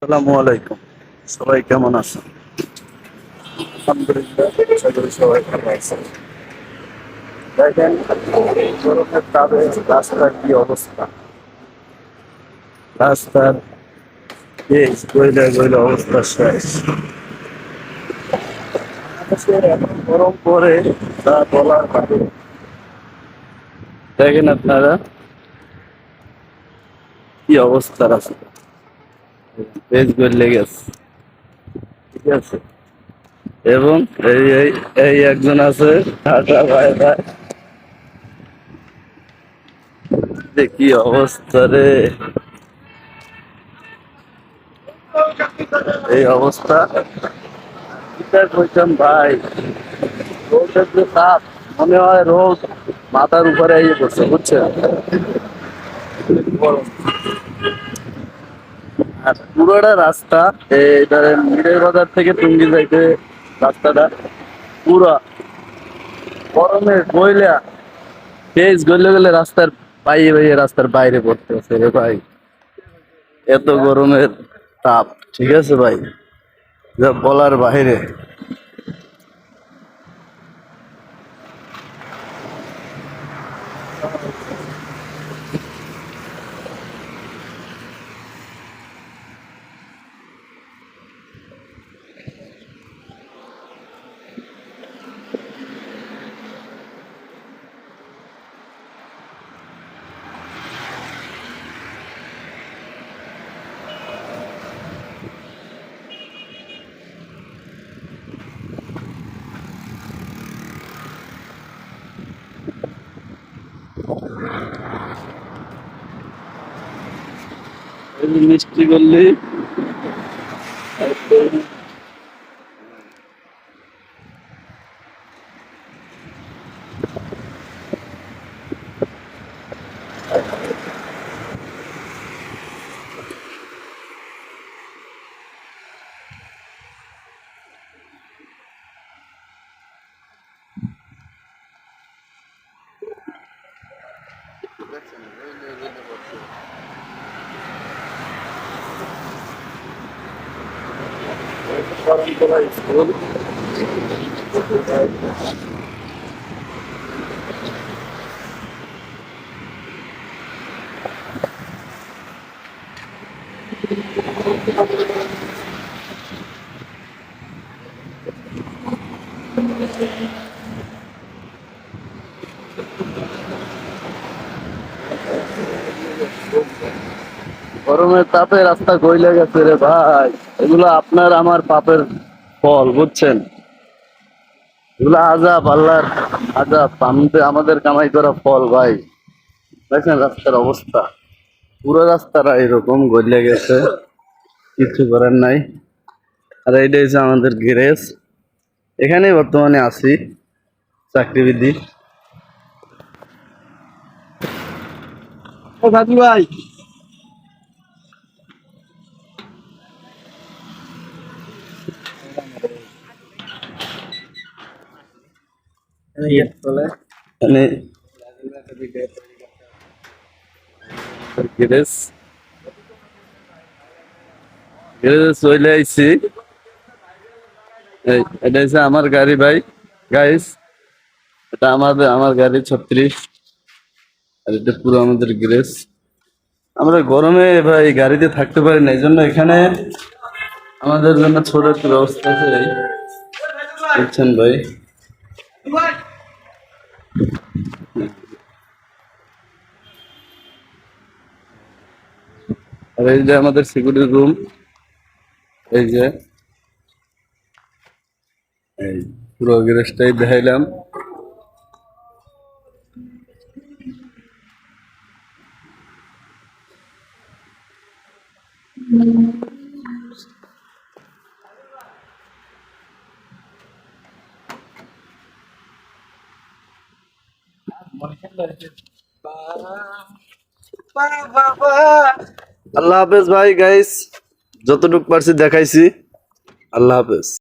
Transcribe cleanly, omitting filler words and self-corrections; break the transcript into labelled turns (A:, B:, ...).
A: আসসালামু আলাইকুম। সবাই কেমন আছেন? আলহামদুলিল্লাহ, আশা করি সবাই ভালো আছেন। দেখেন, এই গরমের তাপে রাস্তার কি অবস্থা। রাস্তার পেজ গইলে গইলে অবস্থা শেষ। বাংলাদেশে এত গরম পড়ে তা বলার বাইরে। দেখেন আপনারা কি অবস্থা রাস্তা, পেজ গইলে গেছে, ঠিক আছে। এবং এই এই এই একজন আছে, টাটা বাই বাই। যে কি অবস্থা রে, এই অবস্থা। কিটা কইতাম ভাই, রোদের যে তাপ, মনে হয় রোদ মাথার উপরে ইয়ে করছে, বুঝছেন। গরম। আর পুরোটা রাস্তা, এই ধরেন মিরের বাজার থেকে টুঙ্গি যাইতে রাস্তাটা পুরা গরমে গইলা, তেজ গলে গেলে রাস্তার বাইরে বাইরে, রাস্তার বাইরে পড়তেছে রে ভাই। এত গরমের তাপ, ঠিক আছে ভাই, যা বলার বাইরে। এই মিষ্টি করলি স্কুল। গরমের তাপে রাস্তা গইলে গেছে রে ভাই। এগুলো আপনার আমার পাপের ফল, বুঝছেন। এগুলো আজাব, আল্লাহর আজাব, আমাদের কামাই করা ফল ভাই। দেখেন রাস্তার অবস্থা, পুরো রাস্তাটা এরকম গইলে গেছে, কিছু করার নাই। আর এইটা হচ্ছে আমাদের গ্যারেজ, এখানে বর্তমানে আছি, চাকরিবিধি। ও সাথী ভাই, মানে গ্যারেজ, গ্যারেজে চলে আইছি। এটা হচ্ছে আমার গাড়ি ভাই, গাইস। এটা আমার গাড়ি 36। আর এটা পুরো আমাদের গ্যারেজ। আমরা গরমে ভাই গাড়িতে থাকতে পারি না, এই জন্য এখানে আমাদের জন্য ছোট একটা ব্যবস্থা আছে, এই বুঝছেন ভাই। আর এই যে আমাদের সিকিউরিটি রুম, এই যে এই পুরো গ্যারেজটাই দেখাইলাম। আল্লাহ হাফেজ ভাই, গাইস, যতটুকু পারছি দেখাইছি। আল্লাহ হাফেজ।